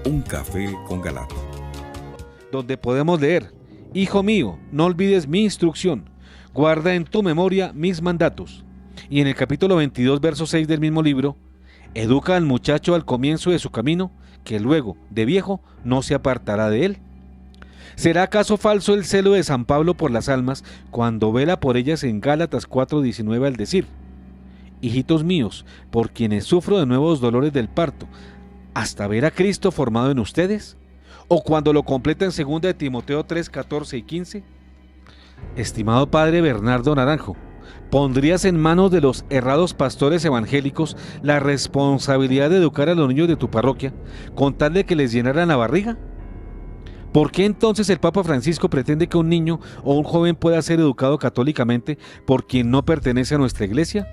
Un café con Galato, donde podemos leer: Hijo mío, no olvides mi instrucción, guarda en tu memoria mis mandatos. Y en el capítulo 22, verso 6 del mismo libro: educa al muchacho al comienzo de su camino, que luego, de viejo, no se apartará de él. ¿Será acaso falso el celo de San Pablo por las almas cuando vela por ellas en Gálatas 4:19 al decir: hijitos míos, por quienes sufro de nuevos dolores del parto, hasta ver a Cristo formado en ustedes? ¿O cuando lo completa en 2 de Timoteo 3:14 y 15? Estimado padre Bernardo Naranjo, ¿pondrías en manos de los errados pastores evangélicos la responsabilidad de educar a los niños de tu parroquia con tal de que les llenaran la barriga? ¿Por qué entonces el Papa Francisco pretende que un niño o un joven pueda ser educado católicamente por quien no pertenece a nuestra iglesia?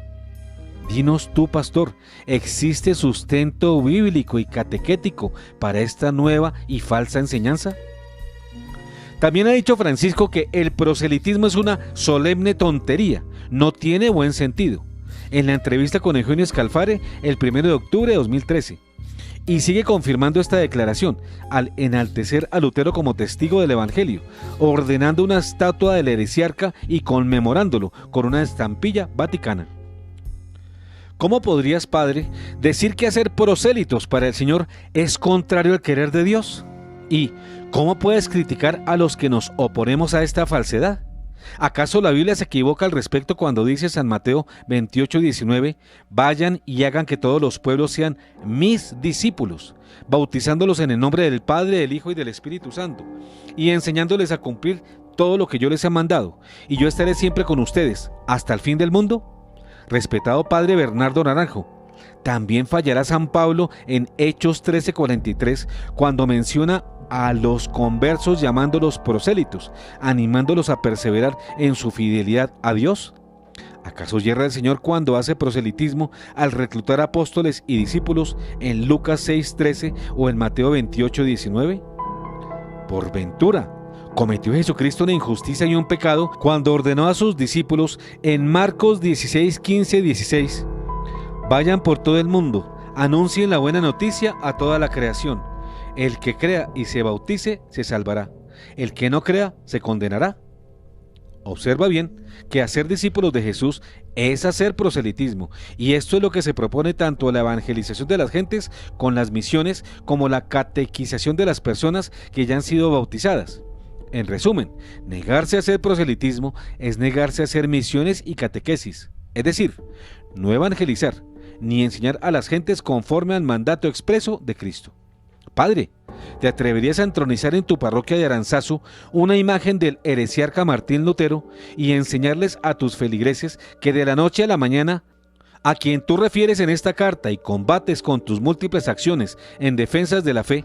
Dinos tú, pastor, ¿existe sustento bíblico y catequético para esta nueva y falsa enseñanza? También ha dicho Francisco que el proselitismo es una solemne tontería, no tiene buen sentido, en la entrevista con Eugenio Scalfare el 1 de octubre de 2013. Y sigue confirmando esta declaración al enaltecer a Lutero como testigo del Evangelio, ordenando una estatua del heresiarca y conmemorándolo con una estampilla vaticana. ¿Cómo podrías, padre, decir que hacer prosélitos para el Señor es contrario al querer de Dios? ¿Y cómo puedes criticar a los que nos oponemos a esta falsedad? ¿Acaso la Biblia se equivoca al respecto cuando dice San Mateo 28:19: vayan y hagan que todos los pueblos sean mis discípulos, bautizándolos en el nombre del Padre, del Hijo y del Espíritu Santo, y enseñándoles a cumplir todo lo que yo les he mandado, y yo estaré siempre con ustedes hasta el fin del mundo? Respetado padre Bernardo Naranjo, también fallará San Pablo en Hechos 13:43 cuando menciona a los conversos llamándolos prosélitos, animándolos a perseverar en su fidelidad a Dios. ¿Acaso yerra el Señor cuando hace proselitismo al reclutar apóstoles y discípulos en Lucas 6:13 o en Mateo 28:19? Por ventura, ¿cometió Jesucristo una injusticia y un pecado cuando ordenó a sus discípulos en Marcos 16:15-16: vayan por todo el mundo, anuncien la buena noticia a toda la creación? El que crea y se bautice se salvará, el que no crea se condenará? Observa bien que hacer discípulos de Jesús es hacer proselitismo, y esto es lo que se propone tanto la evangelización de las gentes con las misiones como la catequización de las personas que ya han sido bautizadas. En resumen, negarse a hacer proselitismo es negarse a hacer misiones y catequesis, es decir, no evangelizar ni enseñar a las gentes conforme al mandato expreso de Cristo. Padre, ¿te atreverías a entronizar en tu parroquia de Aranzazu una imagen del heresiarca Martín Lutero y enseñarles a tus feligreses que de la noche a la mañana, a quien tú refieres en esta carta y combates con tus múltiples acciones en defensas de la fe,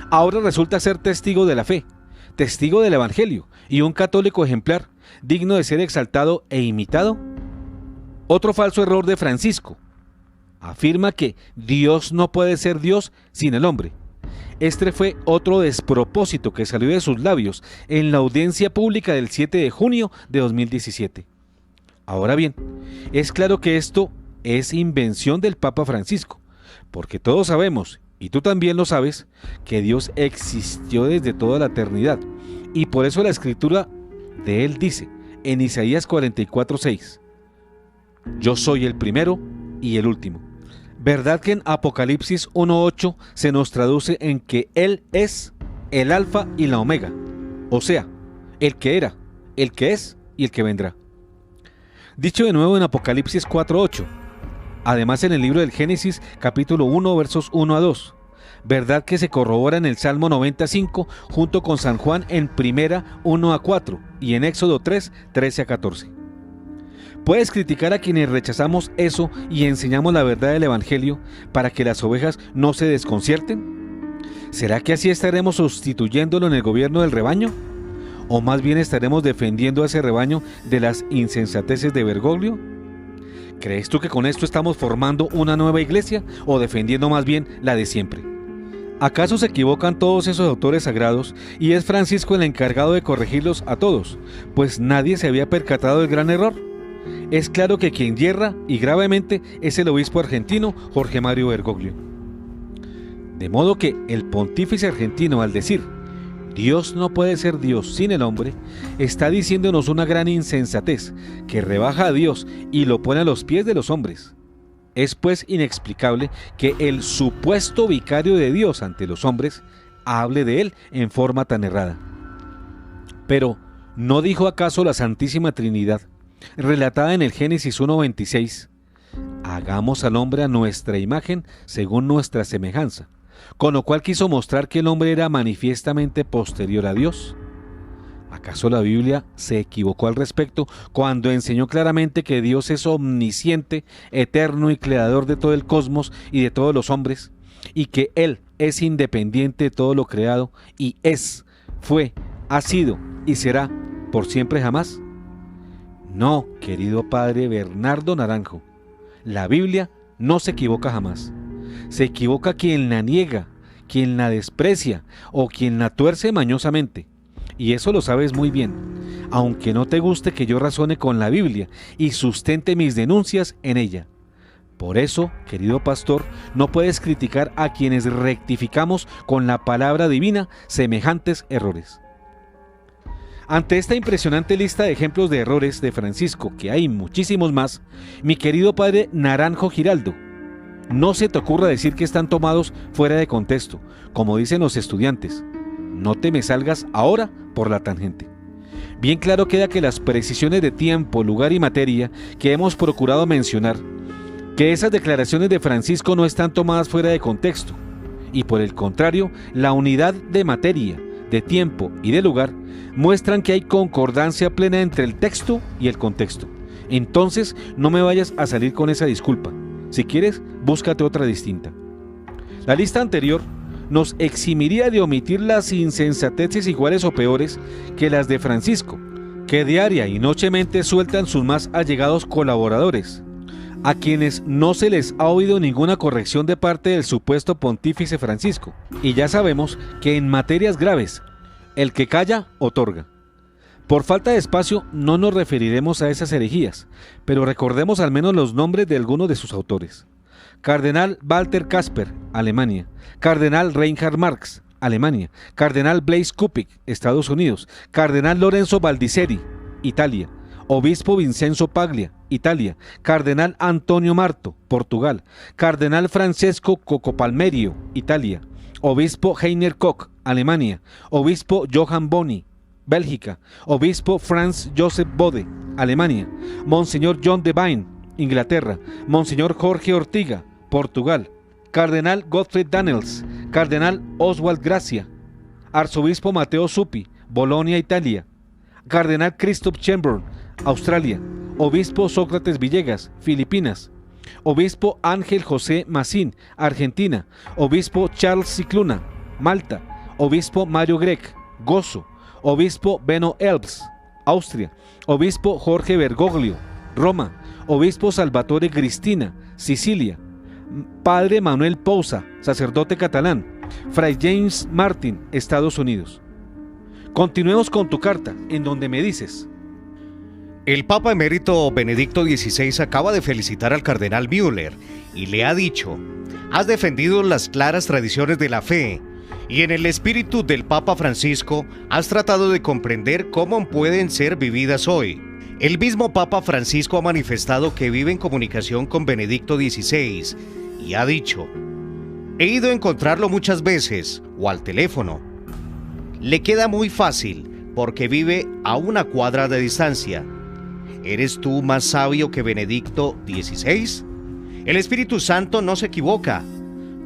ahora resulta ser testigo de la fe, testigo del Evangelio y un católico ejemplar, digno de ser exaltado e imitado? Otro falso error de Francisco: afirma que Dios no puede ser Dios sin el hombre. Este fue otro despropósito que salió de sus labios en la audiencia pública del 7 de junio de 2017. Ahora bien, es claro que esto es invención del Papa Francisco, porque todos sabemos, y tú también lo sabes, que Dios existió desde toda la eternidad, y por eso la escritura de él dice en Isaías 44:6: yo soy el primero y el último. ¿Verdad que en Apocalipsis 1:8 se nos traduce en que Él es el Alfa y la Omega? O sea, el que era, el que es y el que vendrá. Dicho de nuevo en Apocalipsis 4:8. Además en el libro del Génesis capítulo 1 versos 1 a 2. ¿Verdad que se corrobora en el Salmo 95 junto con San Juan en Primera 1 a 4 y en Éxodo 3, 13 a 14? ¿Puedes criticar a quienes rechazamos eso y enseñamos la verdad del Evangelio para que las ovejas no se desconcierten? ¿Será que así estaremos sustituyéndolo en el gobierno del rebaño? ¿O más bien estaremos defendiendo a ese rebaño de las insensateces de Bergoglio? ¿Crees tú que con esto estamos formando una nueva iglesia o defendiendo más bien la de siempre? ¿Acaso se equivocan todos esos autores sagrados y es Francisco el encargado de corregirlos a todos, pues nadie se había percatado del gran error? Es claro que quien yerra y gravemente es el obispo argentino Jorge Mario Bergoglio. De modo que el pontífice argentino, al decir Dios no puede ser Dios sin el hombre, está diciéndonos una gran insensatez que rebaja a Dios y lo pone a los pies de los hombres. Es pues inexplicable que el supuesto vicario de Dios ante los hombres hable de él en forma tan errada. Pero, ¿no dijo acaso la Santísima Trinidad, relatada en el Génesis 1:26, hagamos al hombre a nuestra imagen según nuestra semejanza? Con lo cual quiso mostrar que el hombre era manifiestamente posterior a Dios. ¿Acaso la Biblia se equivocó al respecto cuando enseñó claramente que Dios es omnisciente, eterno y creador de todo el cosmos y de todos los hombres, y que Él es independiente de todo lo creado y es, fue, ha sido y será por siempre jamás? No, querido padre Bernardo Naranjo, la Biblia no se equivoca jamás. Se equivoca quien la niega, quien la desprecia o quien la tuerce mañosamente. Y eso lo sabes muy bien, aunque no te guste que yo razone con la Biblia y sustente mis denuncias en ella. Por eso, querido pastor, no puedes criticar a quienes rectificamos con la palabra divina semejantes errores. Ante esta impresionante lista de ejemplos de errores de Francisco, que hay muchísimos más, mi querido padre Naranjo Giraldo, no se te ocurra decir que están tomados fuera de contexto, como dicen los estudiantes. No te me salgas ahora por la tangente. Bien claro queda que las precisiones de tiempo, lugar y materia que hemos procurado mencionar, que esas declaraciones de Francisco no están tomadas fuera de contexto, y por el contrario, la unidad de materia, de tiempo y de lugar muestran que hay concordancia plena entre el texto y el contexto. Entonces, no me vayas a salir con esa disculpa. Si quieres, búscate otra distinta. La lista anterior nos eximiría de omitir las insensateces iguales o peores que las de Francisco, que diaria y nochemente sueltan sus más allegados colaboradores, a quienes no se les ha oído ninguna corrección de parte del supuesto pontífice Francisco. Y ya sabemos que en materias graves, el que calla, otorga. Por falta de espacio no nos referiremos a esas herejías, pero recordemos al menos los nombres de algunos de sus autores. Cardenal Walter Kasper, Alemania. Cardenal Reinhard Marx, Alemania. Cardenal Blaise Kupik, Estados Unidos. Cardenal Lorenzo Baldisseri, Italia. Obispo Vincenzo Paglia, Italia. Cardenal Antonio Marto, Portugal. Cardenal Francesco Cocopalmerio, Italia. Obispo Heiner Koch, Alemania. Obispo Johann Boni, Bélgica. Obispo Franz Joseph Bode, Alemania. Monseñor John Devine, Inglaterra. Monseñor Jorge Ortiga, Portugal. Cardenal Gottfried Daniels. Cardenal Oswald Gracia. Arzobispo Mateo Zuppi, Bolonia, Italia. Cardenal Christoph Schönborn, Australia. Obispo Sócrates Villegas, Filipinas. Obispo Ángel José Macín, Argentina. Obispo Charles Cicluna, Malta. Obispo Mario Grech, Gozo. Obispo Benno Elbs, Austria. Obispo Jorge Bergoglio, Roma. Obispo Salvatore Cristina, Sicilia. Padre Manuel Pousa, sacerdote catalán. Fray James Martin, Estados Unidos. Continuemos con tu carta, en donde me dices: el Papa emérito Benedicto XVI acaba de felicitar al cardenal Müller y le ha dicho: has defendido las claras tradiciones de la fe y en el espíritu del Papa Francisco has tratado de comprender cómo pueden ser vividas hoy. El mismo Papa Francisco ha manifestado que vive en comunicación con Benedicto XVI y ha dicho: he ido a encontrarlo muchas veces o al teléfono. Le queda muy fácil porque vive a una cuadra de distancia. ¿Eres tú más sabio que Benedicto XVI? El Espíritu Santo no se equivoca.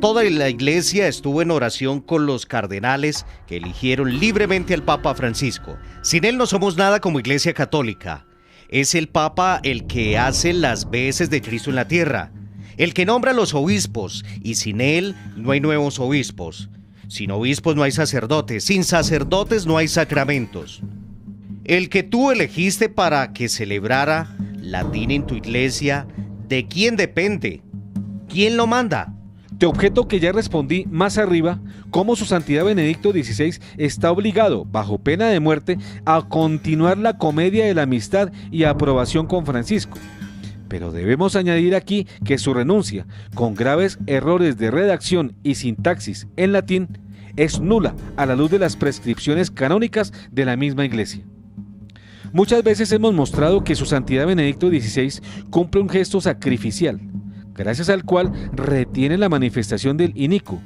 Toda la Iglesia estuvo en oración con los cardenales que eligieron libremente al Papa Francisco. Sin él no somos nada como Iglesia Católica. Es el Papa el que hace las veces de Cristo en la tierra, el que nombra a los obispos, y sin él no hay nuevos obispos. Sin obispos no hay sacerdotes, sin sacerdotes no hay sacramentos. El que tú elegiste para que celebrara latín en tu iglesia, ¿de quién depende? ¿Quién lo manda? Te objeto que ya respondí más arriba cómo su santidad Benedicto XVI está obligado, bajo pena de muerte, a continuar la comedia de la amistad y aprobación con Francisco. Pero debemos añadir aquí que su renuncia, con graves errores de redacción y sintaxis en latín, es nula a la luz de las prescripciones canónicas de la misma Iglesia. Muchas veces hemos mostrado que su santidad Benedicto XVI cumple un gesto sacrificial, gracias al cual retiene la manifestación del inicuo,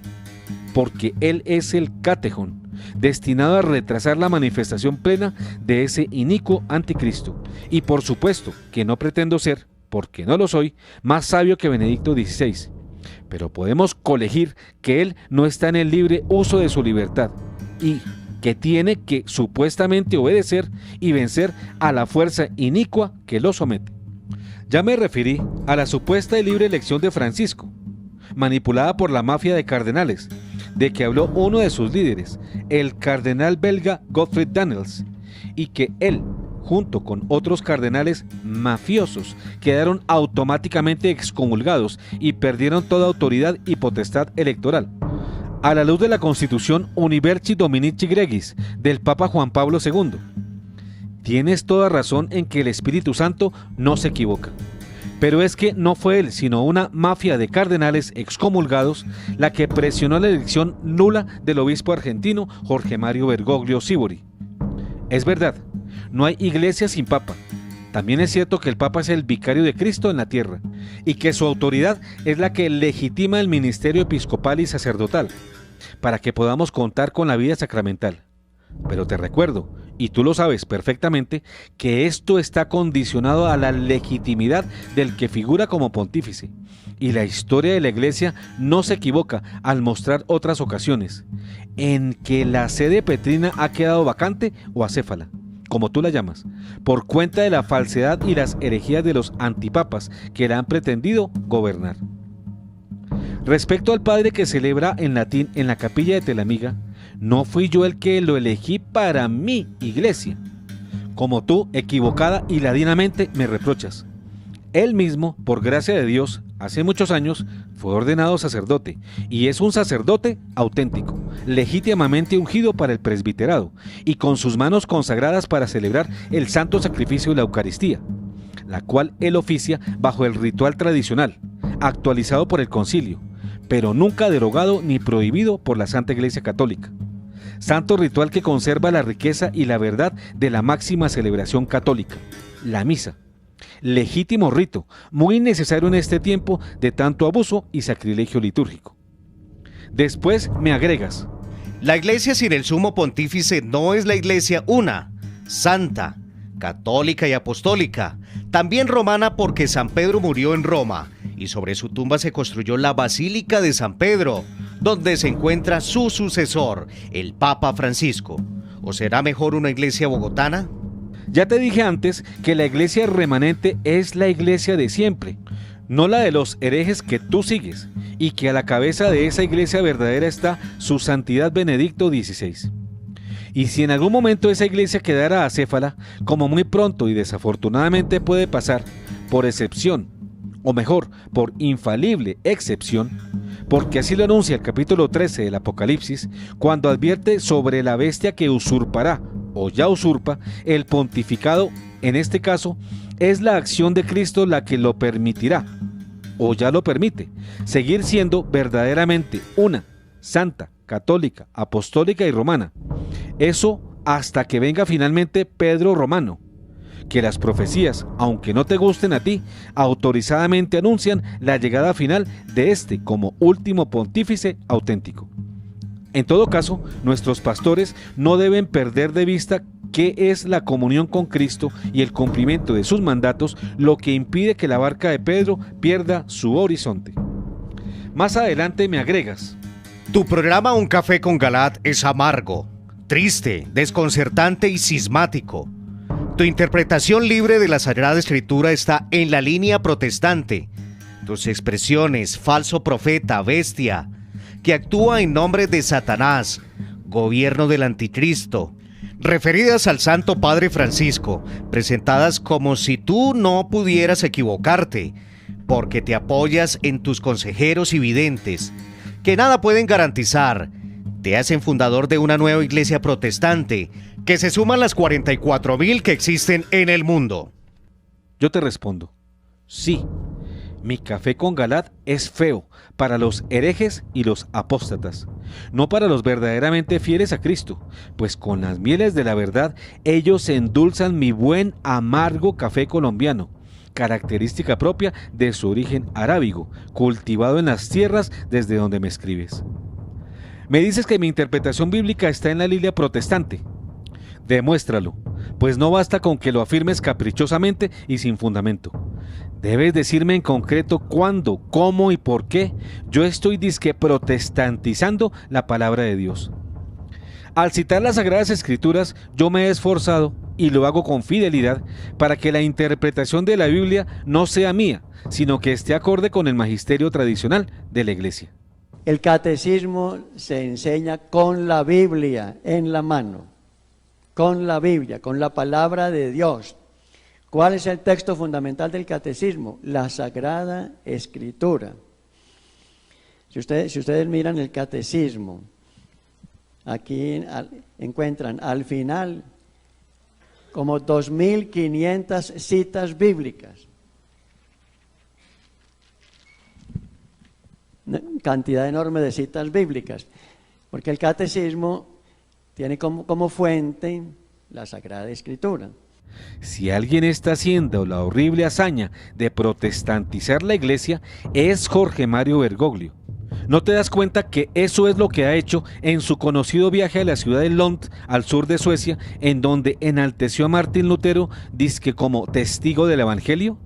porque él es el catechón, destinado a retrasar la manifestación plena de ese inicuo anticristo, y por supuesto que no pretendo ser, porque no lo soy, más sabio que Benedicto XVI, pero podemos colegir que él no está en el libre uso de su libertad, y que tiene que supuestamente obedecer y vencer a la fuerza inicua que lo somete. Ya me referí a la supuesta y libre elección de Francisco, manipulada por la mafia de cardenales, de que habló uno de sus líderes, el cardenal belga Gottfried Daniels, y que él, junto con otros cardenales mafiosos, quedaron automáticamente excomulgados y perdieron toda autoridad y potestad electoral, a la luz de la Constitución Universi Dominici Gregis del Papa Juan Pablo II. Tienes toda razón en que el Espíritu Santo no se equivoca, pero es que no fue él, sino una mafia de cardenales excomulgados la que presionó la elección nula del obispo argentino Jorge Mario Bergoglio Sibori. Es verdad, no hay iglesia sin papa. También es cierto que el Papa es el vicario de Cristo en la tierra y que su autoridad es la que legitima el ministerio episcopal y sacerdotal para que podamos contar con la vida sacramental. Pero te recuerdo, y tú lo sabes perfectamente, que esto está condicionado a la legitimidad del que figura como pontífice. Y la historia de la Iglesia no se equivoca al mostrar otras ocasiones en que la sede petrina ha quedado vacante o acéfala, como tú la llamas, por cuenta de la falsedad y las herejías de los antipapas que la han pretendido gobernar. Respecto al padre que celebra en latín en la capilla de Telamiga, no fui yo el que lo elegí para mi iglesia, como tú equivocada y ladinamente me reprochas. Él mismo, por gracia de Dios, hace muchos años, fue ordenado sacerdote, y es un sacerdote auténtico, legítimamente ungido para el presbiterado, y con sus manos consagradas para celebrar el santo sacrificio de la Eucaristía, la cual él oficia bajo el ritual tradicional, actualizado por el concilio, pero nunca derogado ni prohibido por la Santa Iglesia Católica. Santo ritual que conserva la riqueza y la verdad de la máxima celebración católica, la misa. Legítimo rito, muy necesario en este tiempo de tanto abuso y sacrilegio litúrgico. Después me agregas: la iglesia sin el sumo pontífice no es la iglesia una, santa, católica y apostólica, también romana porque San Pedro murió en Roma y sobre su tumba se construyó la Basílica de San Pedro, donde se encuentra su sucesor, el Papa Francisco. ¿O será mejor una iglesia bogotana? Ya te dije antes que la iglesia remanente es la iglesia de siempre, no la de los herejes que tú sigues, y que a la cabeza de esa iglesia verdadera está su santidad Benedicto XVI. Y si en algún momento esa iglesia quedara acéfala, como muy pronto y desafortunadamente puede pasar, por excepción, o mejor, por infalible excepción, porque así lo anuncia el capítulo 13 del Apocalipsis, cuando advierte sobre la bestia que usurpará, o ya usurpa, el pontificado. En este caso, es la acción de Cristo la que lo permitirá, o ya lo permite, seguir siendo verdaderamente una, santa, católica, apostólica y romana. Eso hasta que venga finalmente Pedro Romano, que las profecías, aunque no te gusten a ti, autorizadamente anuncian la llegada final de este como último pontífice auténtico. En todo caso, nuestros pastores no deben perder de vista qué es la comunión con Cristo y el cumplimiento de sus mandatos lo que impide que la barca de Pedro pierda su horizonte. Más adelante me agregas: tu programa Un Café con Galat es amargo, triste, desconcertante y cismático. Tu interpretación libre de la Sagrada Escritura está en la línea protestante. Tus expresiones, falso profeta, bestia, que actúa en nombre de Satanás, gobierno del anticristo, referidas al Santo Padre Francisco, presentadas como si tú no pudieras equivocarte, porque te apoyas en tus consejeros y videntes, que nada pueden garantizar, te hacen fundador de una nueva iglesia protestante, que se suman las 44,000 que existen en el mundo. Yo te respondo: Sí, mi café con Galad es feo para los herejes y los apóstatas, no para los verdaderamente fieles a Cristo, pues con las mieles de la verdad ellos endulzan mi buen amargo café colombiano, característica propia de su origen arábigo, cultivado en las tierras desde donde me escribes. Me dices que mi interpretación bíblica está en la línea protestante. Demuéstralo, pues no basta con que lo afirmes caprichosamente y sin fundamento. Debes decirme en concreto cuándo, cómo y por qué yo estoy disque protestantizando la palabra de Dios. Al citar las Sagradas Escrituras, yo me he esforzado, y lo hago con fidelidad, para que la interpretación de la Biblia no sea mía, sino que esté acorde con el magisterio tradicional de la Iglesia. El catecismo se enseña con la Biblia en la mano, con la Biblia, con la palabra de Dios. ¿Cuál es el texto fundamental del catecismo? La Sagrada Escritura. Si ustedes miran el catecismo, aquí encuentran al final como 2.500 citas bíblicas. Una cantidad enorme de citas bíblicas, porque el catecismo tiene como fuente la Sagrada Escritura. Si alguien está haciendo la horrible hazaña de protestantizar la iglesia, es Jorge Mario Bergoglio. ¿No te das cuenta que eso es lo que ha hecho en su conocido viaje a la ciudad de Lund, al sur de Suecia, en donde enalteció a Martín Lutero, dizque como testigo del Evangelio?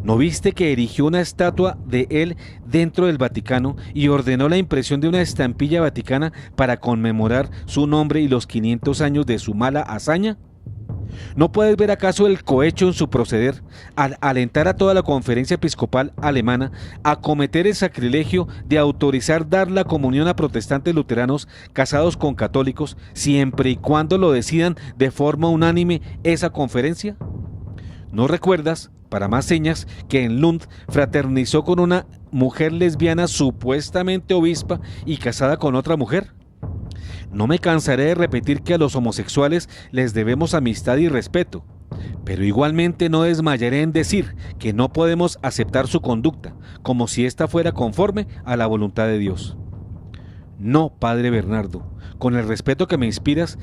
¿No viste que erigió una estatua de él dentro del Vaticano y ordenó la impresión de una estampilla vaticana para conmemorar su nombre y los 500 años de su mala hazaña? ¿No puedes ver acaso el cohecho en su proceder al alentar a toda la conferencia episcopal alemana a cometer el sacrilegio de autorizar dar la comunión a protestantes luteranos casados con católicos siempre y cuando lo decidan de forma unánime esa conferencia? ¿No recuerdas, para más señas, que en Lund fraternizó con una mujer lesbiana supuestamente obispa y casada con otra mujer? No me cansaré de repetir que a los homosexuales les debemos amistad y respeto, pero igualmente no desmayaré en decir que no podemos aceptar su conducta, como si ésta fuera conforme a la voluntad de Dios. No, Padre Bernardo, con el respeto que me inspiras,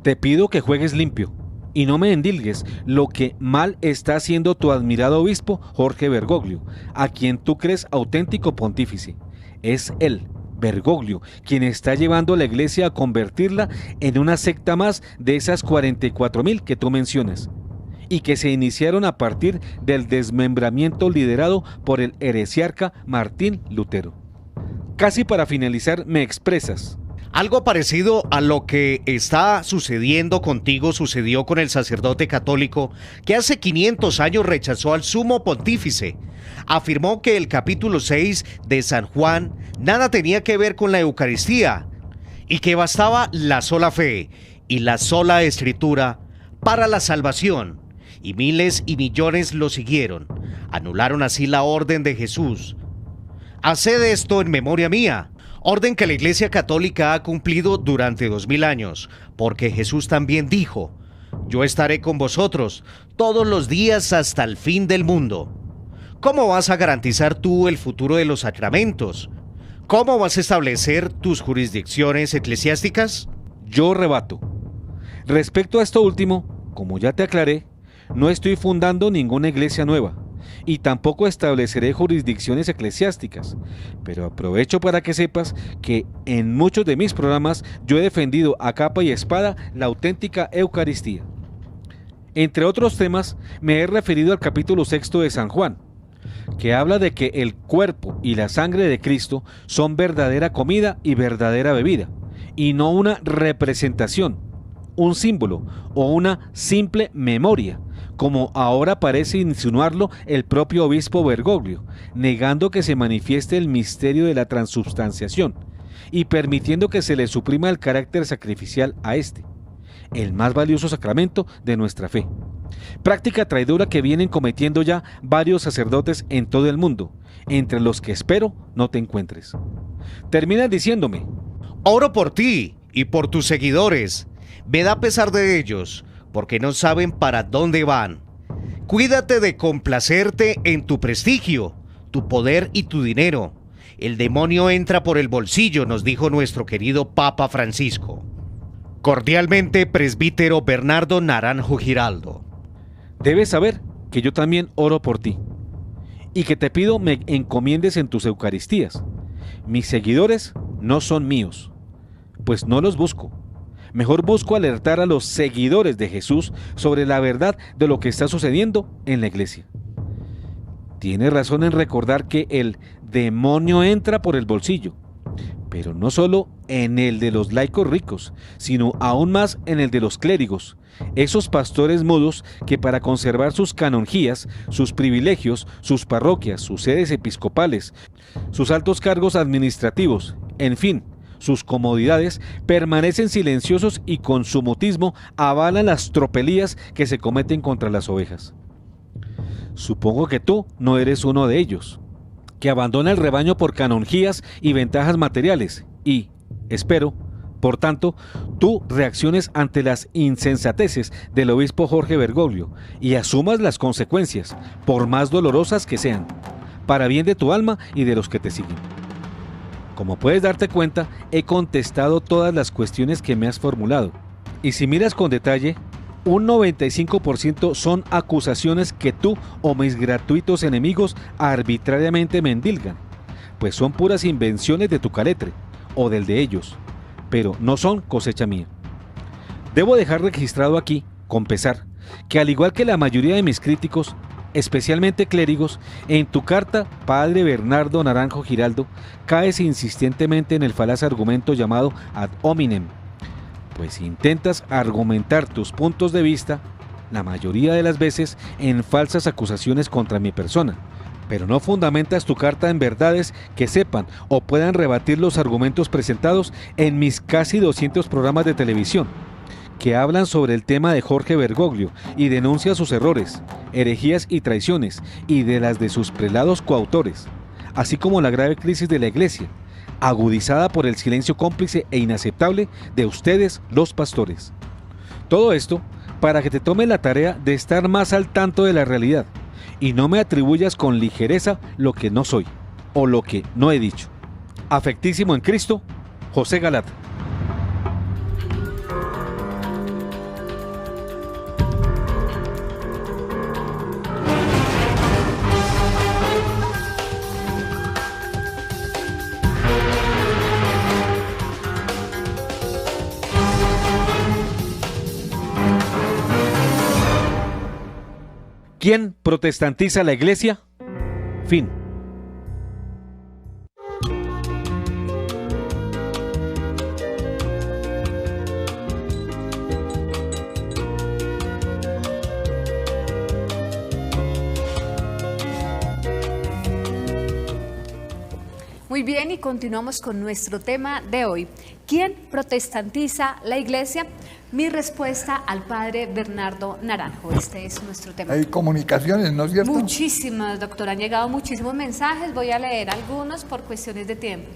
te pido que juegues limpio y no me endilgues lo que mal está haciendo tu admirado obispo Jorge Bergoglio, a quien tú crees auténtico pontífice. Es él, Bergoglio, quien está llevando a la iglesia a convertirla en una secta más de esas 44.000 que tú mencionas, y que se iniciaron a partir del desmembramiento liderado por el heresiarca Martín Lutero. Casi para finalizar, me expresas. Algo parecido a lo que está sucediendo contigo sucedió con el sacerdote católico que hace 500 años rechazó al sumo pontífice. Afirmó que el capítulo 6 de San Juan nada tenía que ver con la Eucaristía y que bastaba la sola fe y la sola escritura para la salvación. Y miles y millones lo siguieron. Anularon así la orden de Jesús. Haced esto en memoria mía. Orden que la Iglesia Católica ha cumplido durante 2000 años, porque Jesús también dijo: yo estaré con vosotros todos los días hasta el fin del mundo. ¿Cómo vas a garantizar tú el futuro de los sacramentos? ¿Cómo vas a establecer tus jurisdicciones eclesiásticas? Yo rebato. Respecto a esto último, como ya te aclaré, no estoy fundando ninguna iglesia nueva, y tampoco estableceré jurisdicciones eclesiásticas, pero aprovecho para que sepas que en muchos de mis programas yo he defendido a capa y espada la auténtica Eucaristía. Entre otros temas, me he referido al capítulo 6 de San Juan, que habla de que el cuerpo y la sangre de Cristo son verdadera comida y verdadera bebida, y no una representación, un símbolo o una simple memoria, como ahora parece insinuarlo el propio obispo Bergoglio, negando que se manifieste el misterio de la transubstanciación y permitiendo que se le suprima el carácter sacrificial a este, el más valioso sacramento de nuestra fe. Práctica traidora que vienen cometiendo ya varios sacerdotes en todo el mundo, entre los que espero no te encuentres. Terminan diciéndome: oro por ti y por tus seguidores. Me da pesar de ellos, porque no saben para dónde van. Cuídate de complacerte en tu prestigio, tu poder y tu dinero. El demonio entra por el bolsillo, nos dijo nuestro querido Papa Francisco. Cordialmente, presbítero Bernardo Naranjo Giraldo. Debes saber que yo también oro por ti y que te pido me encomiendes en tus Eucaristías. Mis seguidores no son míos, pues no los busco. Mejor busco alertar a los seguidores de Jesús sobre la verdad de lo que está sucediendo en la iglesia. Tienes razón en recordar que el demonio entra por el bolsillo, pero no solo en el de los laicos ricos, sino aún más en el de los clérigos, esos pastores mudos que para conservar sus canonjías, sus privilegios, sus parroquias, sus sedes episcopales, sus altos cargos administrativos, en fin, sus comodidades, permanecen silenciosos y con su mutismo avalan las tropelías que se cometen contra las ovejas. Supongo que tú no eres uno de ellos, que abandona el rebaño por canonjías y ventajas materiales y, espero, por tanto, tú reacciones ante las insensateces del obispo Jorge Bergoglio y asumas las consecuencias, por más dolorosas que sean, para bien de tu alma y de los que te siguen. Como puedes darte cuenta, he contestado todas las cuestiones que me has formulado, y si miras con detalle, un 95% son acusaciones que tú o mis gratuitos enemigos arbitrariamente me endilgan, pues son puras invenciones de tu caletre o del de ellos, pero no son cosecha mía. Debo dejar registrado aquí, con pesar, que al igual que la mayoría de mis críticos, especialmente clérigos, en tu carta, padre Bernardo Naranjo Giraldo, caes insistentemente en el falaz argumento llamado ad hominem, pues intentas argumentar tus puntos de vista, la mayoría de las veces, en falsas acusaciones contra mi persona, pero no fundamentas tu carta en verdades que sepan o puedan rebatir los argumentos presentados en mis casi 200 programas de televisión, que hablan sobre el tema de Jorge Bergoglio y denuncia sus errores, herejías y traiciones, y de las de sus prelados coautores, así como la grave crisis de la Iglesia, agudizada por el silencio cómplice e inaceptable de ustedes, los pastores. Todo esto para que te tomes la tarea de estar más al tanto de la realidad y no me atribuyas con ligereza lo que no soy o lo que no he dicho. Afectísimo en Cristo, José Galat. ¿Quién protestantiza la iglesia? Fin. Muy bien, y continuamos con nuestro tema de hoy. ¿Quién protestantiza la iglesia? Mi respuesta al padre Bernardo Naranjo. Este es nuestro tema. Hay comunicaciones, ¿no es cierto? Muchísimas, doctor. Han llegado muchísimos mensajes. Voy a leer algunos por cuestiones de tiempo.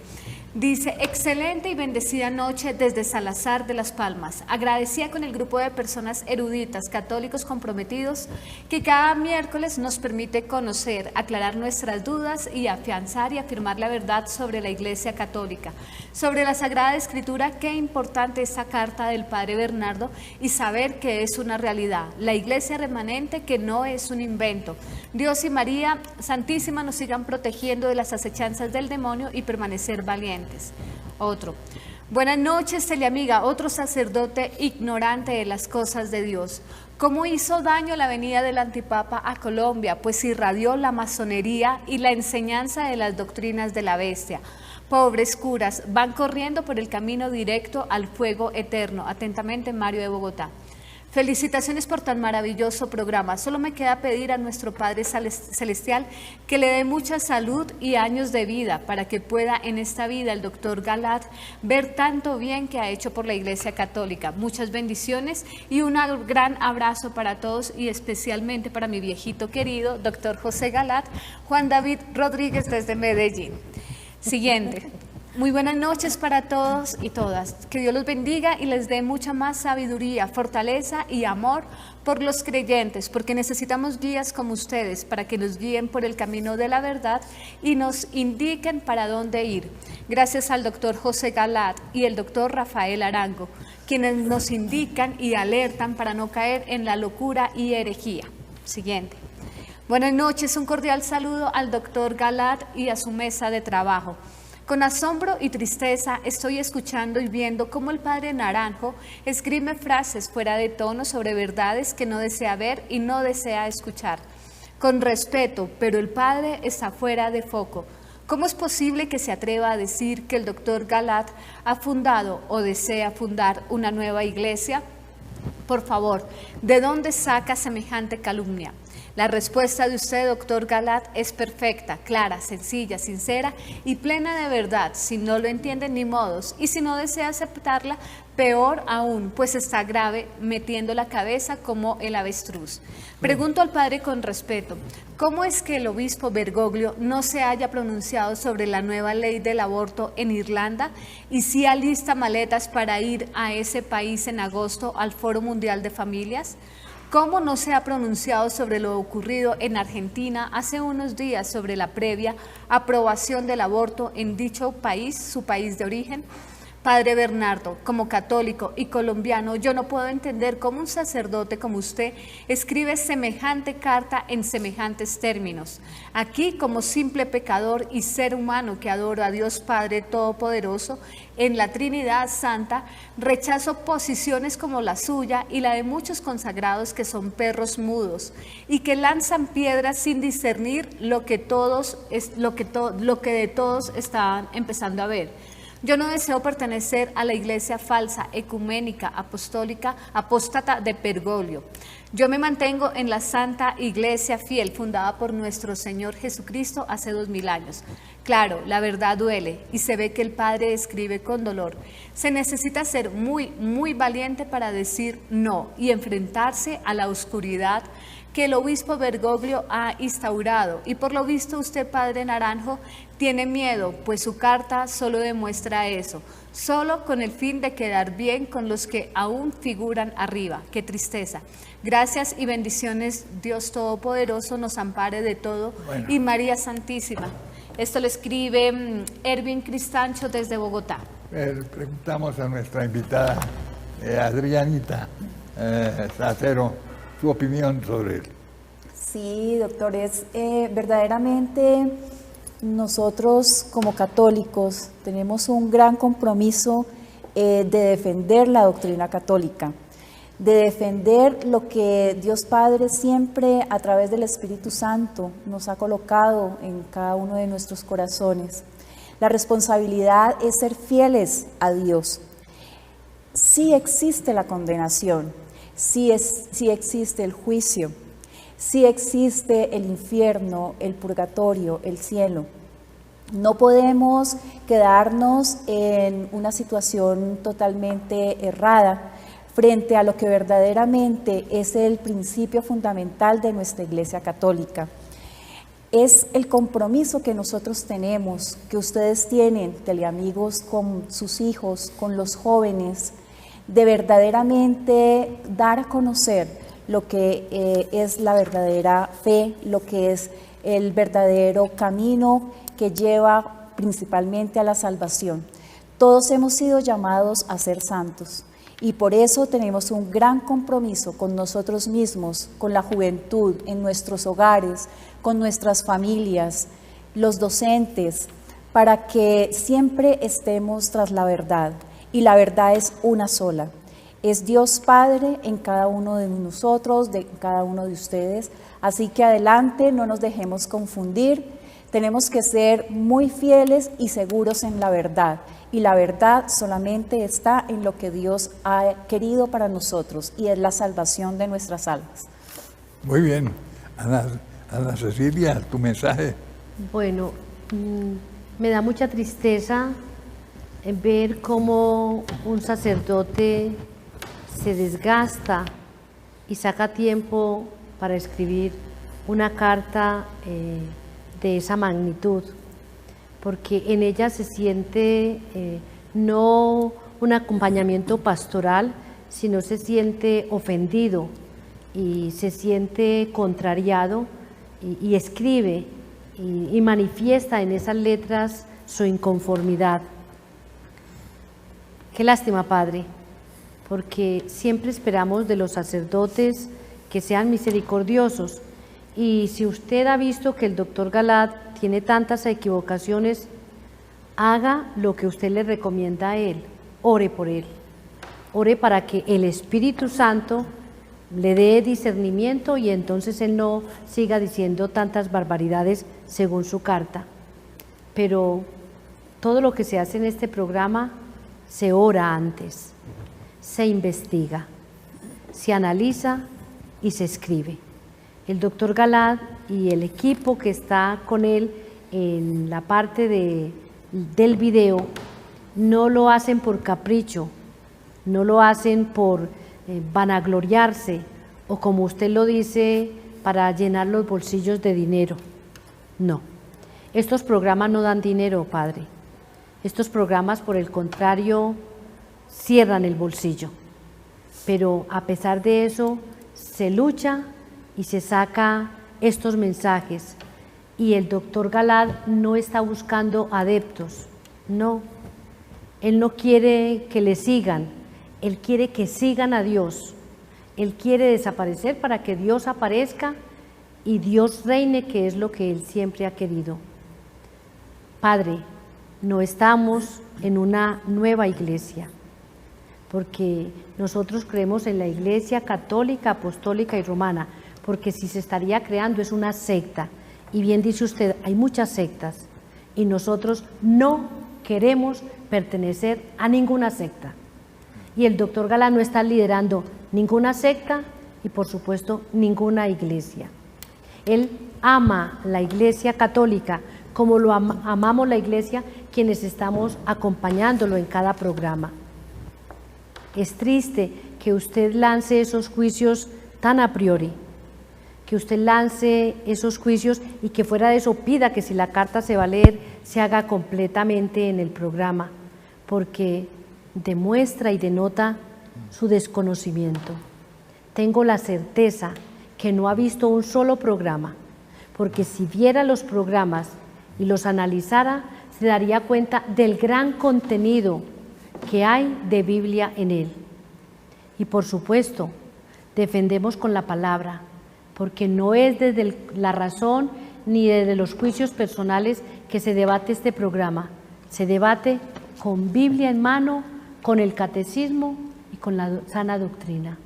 Dice: excelente y bendecida noche desde Salazar de las Palmas. Agradecida con el grupo de personas eruditas, católicos comprometidos, que cada miércoles nos permite conocer, aclarar nuestras dudas y afianzar y afirmar la verdad sobre la Iglesia Católica. Sobre la Sagrada Escritura, qué importante esta carta del Padre Bernardo y saber que es una realidad. La Iglesia remanente, que no es un invento. Dios y María Santísima nos sigan protegiendo de las acechanzas del demonio y permanecer valientes. Otro: buenas noches, teleamiga. Otro sacerdote ignorante de las cosas de Dios. ¿Cómo hizo daño la venida del antipapa a Colombia? Pues irradió la masonería y la enseñanza de las doctrinas de la bestia. Pobres curas, van corriendo por el camino directo al fuego eterno. Atentamente, Mario de Bogotá. Felicitaciones por tan maravilloso programa. Solo me queda pedir a nuestro Padre Celestial que le dé mucha salud y años de vida para que pueda en esta vida el doctor Galat ver tanto bien que ha hecho por la Iglesia Católica. Muchas bendiciones y un gran abrazo para todos y especialmente para mi viejito querido, doctor José Galat, Juan David Rodríguez desde Medellín. Siguiente. Muy buenas noches para todos y todas. Que Dios los bendiga y les dé mucha más sabiduría, fortaleza y amor por los creyentes, porque necesitamos guías como ustedes para que nos guíen por el camino de la verdad y nos indiquen para dónde ir. Gracias al doctor José Galat y el doctor Rafael Arango, quienes nos indican y alertan para no caer en la locura y herejía. Siguiente. Buenas noches, un cordial saludo al doctor Galat y a su mesa de trabajo. Con asombro y tristeza estoy escuchando y viendo cómo el padre Naranjo escribe frases fuera de tono sobre verdades que no desea ver y no desea escuchar. Con respeto, pero el padre está fuera de foco. ¿Cómo es posible que se atreva a decir que el doctor Galat ha fundado o desea fundar una nueva iglesia? Por favor, ¿de dónde saca semejante calumnia? La respuesta de usted, doctor Galat, es perfecta, clara, sencilla, sincera y plena de verdad. Si no lo entiende, ni modos. Y si no desea aceptarla, peor aún, pues está grave metiendo la cabeza como el avestruz. Pregunto al padre con respeto, ¿cómo es que el obispo Bergoglio no se haya pronunciado sobre la nueva ley del aborto en Irlanda y si alista maletas para ir a ese país en agosto al Foro Mundial de Familias? ¿Cómo no se ha pronunciado sobre lo ocurrido en Argentina hace unos días sobre la previa aprobación del aborto en dicho país, su país de origen? Padre Bernardo, como católico y colombiano, yo no puedo entender cómo un sacerdote como usted escribe semejante carta en semejantes términos. Aquí, como simple pecador y ser humano que adoro a Dios Padre Todopoderoso, en la Trinidad Santa, rechazo posiciones como la suya y la de muchos consagrados que son perros mudos y que lanzan piedras sin discernir lo que de todos estaban empezando a ver. Yo no deseo pertenecer a la iglesia falsa, ecuménica, apostólica, apóstata de Bergoglio. Yo me mantengo en la santa iglesia fiel, fundada por nuestro Señor Jesucristo hace 2000 años. Claro, la verdad duele y se ve que el Padre escribe con dolor. Se necesita ser muy, muy valiente para decir no y enfrentarse a la oscuridad que el obispo Bergoglio ha instaurado. Y por lo visto usted, padre Naranjo, tiene miedo, pues su carta solo demuestra eso, solo con el fin de quedar bien con los que aún figuran arriba. ¡Qué tristeza! Gracias y bendiciones, Dios Todopoderoso nos ampare de todo y María Santísima. Esto lo escribe Erwin Cristancho desde Bogotá. Preguntamos a nuestra invitada, Adrianita Sacero, su opinión sobre él. Sí, doctores, verdaderamente nosotros como católicos tenemos un gran compromiso de defender la doctrina católica, de defender lo que Dios Padre siempre a través del Espíritu Santo nos ha colocado en cada uno de nuestros corazones. La responsabilidad es ser fieles a Dios. Sí existe la condenación, sí existe el juicio, sí existe el infierno, el purgatorio, el cielo. No podemos quedarnos en una situación totalmente errada frente a lo que verdaderamente es el principio fundamental de nuestra Iglesia Católica. Es el compromiso que nosotros tenemos, que ustedes tienen, teleamigos, con sus hijos, con los jóvenes, de verdaderamente dar a conocer lo que es la verdadera fe, lo que es el verdadero camino que lleva principalmente a la salvación. Todos hemos sido llamados a ser santos y por eso tenemos un gran compromiso con nosotros mismos, con la juventud, en nuestros hogares, con nuestras familias, los docentes, para que siempre estemos tras la verdad. Y la verdad es una sola, es Dios Padre en cada uno de nosotros, de cada uno de ustedes. Así que adelante, no nos dejemos confundir, tenemos que ser muy fieles y seguros en la verdad. Y la verdad solamente está en lo que Dios ha querido para nosotros y es la salvación de nuestras almas. Muy bien, Ana Cecilia, tu mensaje. Bueno, me da mucha tristeza ver cómo un sacerdote se desgasta y saca tiempo para escribir una carta de esa magnitud, porque en ella se siente no un acompañamiento pastoral, sino se siente ofendido y se siente contrariado y escribe y manifiesta en esas letras su inconformidad. Qué lástima, Padre, porque siempre esperamos de los sacerdotes que sean misericordiosos, y si usted ha visto que el doctor Galad tiene tantas equivocaciones, haga lo que usted le recomienda a él, ore por él, ore para que el Espíritu Santo le dé discernimiento y entonces él no siga diciendo tantas barbaridades según su carta. Pero todo lo que se hace en este programa se ora antes, se investiga, se analiza y se escribe. El doctor Galad y el equipo que está con él en la parte del video no lo hacen por capricho, no lo hacen por vanagloriarse o, como usted lo dice, para llenar los bolsillos de dinero. No, estos programas no dan dinero, Padre. Estos programas, por el contrario, cierran el bolsillo. Pero a pesar de eso, se lucha y se saca estos mensajes. Y el doctor Galad no está buscando adeptos, no. Él no quiere que le sigan, él quiere que sigan a Dios. Él quiere desaparecer para que Dios aparezca y Dios reine, que es lo que él siempre ha querido. Padre, no estamos en una nueva iglesia, porque nosotros creemos en la Iglesia católica, apostólica y romana, porque si se estaría creando es una secta. Y bien dice usted, hay muchas sectas y nosotros no queremos pertenecer a ninguna secta. Y el doctor Galad no está liderando ninguna secta y por supuesto ninguna iglesia. Él ama la Iglesia católica como lo amamos la Iglesia quienes estamos acompañándolo en cada programa. Es triste que usted lance esos juicios tan a priori, que usted lance esos juicios y que fuera de eso pida que si la carta se va a leer, se haga completamente en el programa, porque demuestra y denota su desconocimiento. Tengo la certeza que no ha visto un solo programa, porque si viera los programas y los analizara, se daría cuenta del gran contenido que hay de Biblia en él. Y por supuesto, defendemos con la palabra, porque no es desde la razón ni desde los juicios personales que se debate este programa. Se debate con Biblia en mano, con el catecismo y con la sana doctrina.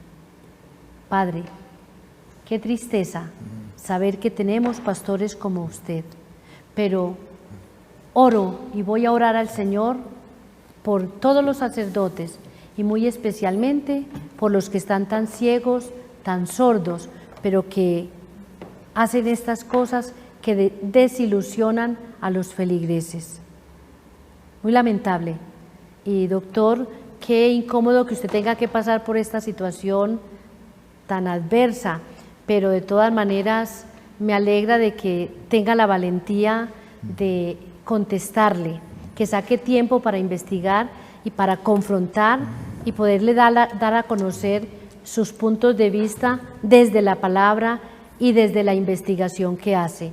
Padre, qué tristeza saber que tenemos pastores como usted, pero oro y voy a orar al Señor por todos los sacerdotes y muy especialmente por los que están tan ciegos, tan sordos, pero que hacen estas cosas que desilusionan a los feligreses. Muy lamentable. Y doctor, qué incómodo que usted tenga que pasar por esta situación tan adversa, pero de todas maneras me alegra de que tenga la valentía de contestarle, que saque tiempo para investigar y para confrontar y poderle dar a conocer sus puntos de vista desde la palabra y desde la investigación que hace.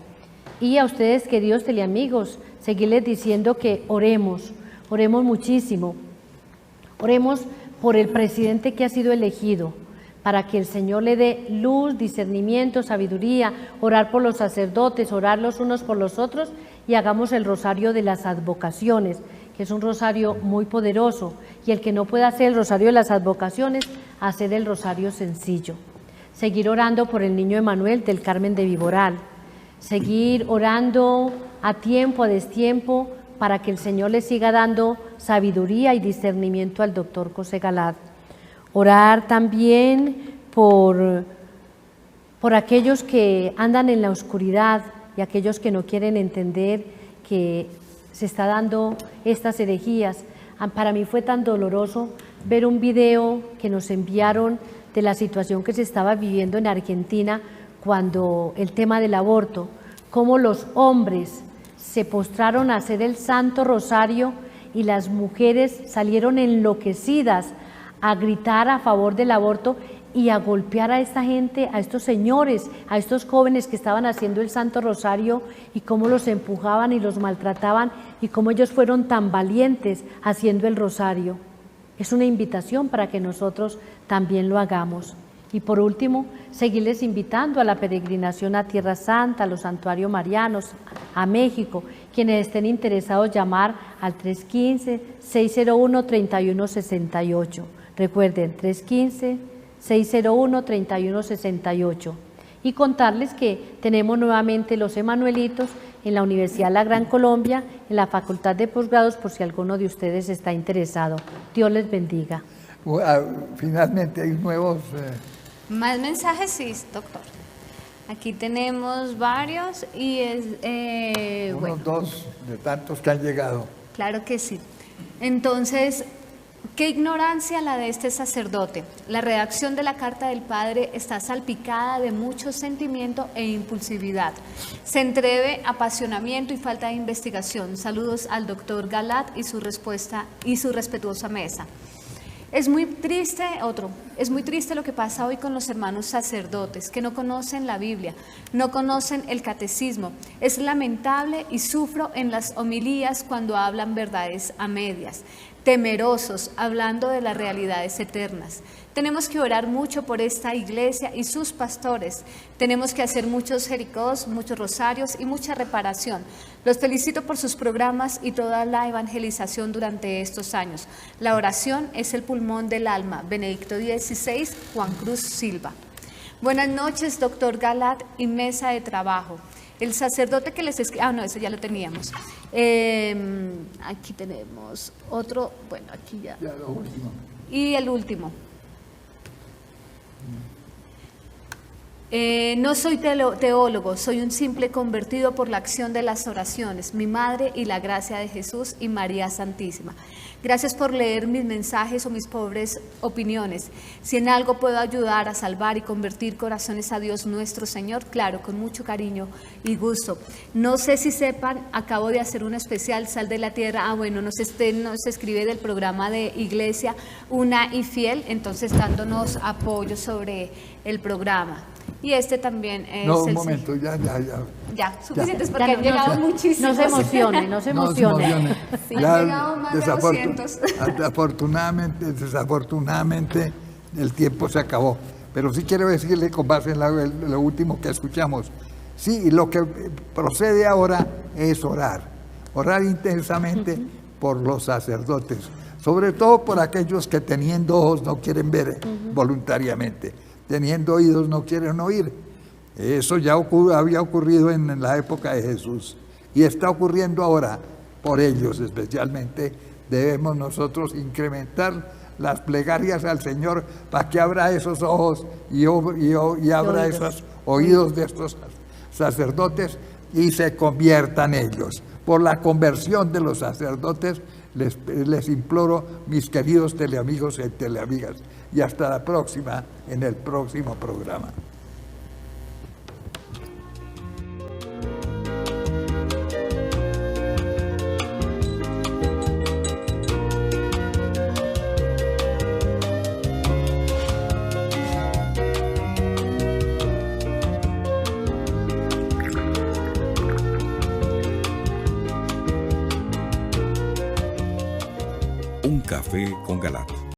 Y a ustedes, queridos teleamigos, seguirles diciendo que oremos muchísimo, oremos por el presidente que ha sido elegido, para que el Señor le dé luz, discernimiento, sabiduría, orar por los sacerdotes, orar los unos por los otros y hagamos el rosario de las advocaciones, que es un rosario muy poderoso, y el que no pueda hacer el rosario de las advocaciones, hacer el rosario sencillo. Seguir orando por el niño Emanuel del Carmen de Viboral, seguir orando a tiempo, a destiempo, para que el Señor le siga dando sabiduría y discernimiento al doctor José Galad. Orar también por aquellos que andan en la oscuridad y aquellos que no quieren entender que se está dando estas herejías. Para mí fue tan doloroso ver un video que nos enviaron de la situación que se estaba viviendo en Argentina cuando el tema del aborto, cómo los hombres se postraron a hacer el Santo Rosario y las mujeres salieron enloquecidas a gritar a favor del aborto y a golpear a esta gente, a estos señores, a estos jóvenes que estaban haciendo el Santo Rosario, y cómo los empujaban y los maltrataban y cómo ellos fueron tan valientes haciendo el rosario. Es una invitación para que nosotros también lo hagamos. Y por último, seguirles invitando a la peregrinación a Tierra Santa, a los santuarios marianos, a México. Quienes estén interesados, llamar al 315-601-3168. Recuerden, 315-601-3168. Y contarles que tenemos nuevamente los Emanuelitos en la Universidad La Gran Colombia, en la Facultad de Posgrados, por si alguno de ustedes está interesado. Dios les bendiga. Finalmente hay nuevos... Más mensajes, sí, doctor. Aquí tenemos varios y unos dos de tantos que han llegado. Claro que sí. Entonces, qué ignorancia la de este sacerdote. La redacción de la carta del padre está salpicada de mucho sentimiento e impulsividad. Se entreve apasionamiento y falta de investigación. Saludos al doctor Galat y su respuesta y su respetuosa mesa. Es muy triste lo que pasa hoy con los hermanos sacerdotes, que no conocen la Biblia, no conocen el catecismo. Es lamentable y sufro en las homilías cuando hablan verdades a medias, temerosos, hablando de las realidades eternas. Tenemos que orar mucho por esta iglesia y sus pastores. Tenemos que hacer muchos jericós, muchos rosarios y mucha reparación. Los felicito por sus programas y toda la evangelización durante estos años. La oración es el pulmón del alma. Benedicto XVI, Juan Cruz Silva. Buenas noches, doctor Galat y mesa de trabajo. El sacerdote que les escribe... no, ese ya lo teníamos. Aquí tenemos otro, bueno, aquí ya. Ya lo último. Y el último. No soy teólogo, soy un simple convertido por la acción de las oraciones, mi madre y la gracia de Jesús y María Santísima. Gracias por leer mis mensajes o mis pobres opiniones. Si en algo puedo ayudar a salvar y convertir corazones a Dios nuestro Señor, claro, con mucho cariño y gusto. No sé si sepan, acabo de hacer un especial Sal de la Tierra. Bueno, nos escribe del programa de Iglesia Una y Fiel, entonces dándonos apoyo sobre el programa. Y este también es un momento, ya. Ya, suficientes porque han llegado muchísimos. No se emocione. No se Sí. Han llegado más de 200. Desafortunadamente, el tiempo se acabó. Pero sí quiero decirle, con base en lo último que escuchamos, sí, lo que procede ahora es orar intensamente por los sacerdotes, sobre todo por aquellos que teniendo ojos no quieren ver voluntariamente, teniendo oídos no quieren oír. Eso ya había ocurrido en la época de Jesús y está ocurriendo ahora. Por ellos especialmente debemos nosotros incrementar las plegarias al Señor para que abra esos ojos y abra esos oídos de estos sacerdotes y se conviertan ellos. Por la conversión de los sacerdotes les imploro, mis queridos teleamigos y teleamigas, y hasta la próxima, en el próximo programa. Un café con Galat.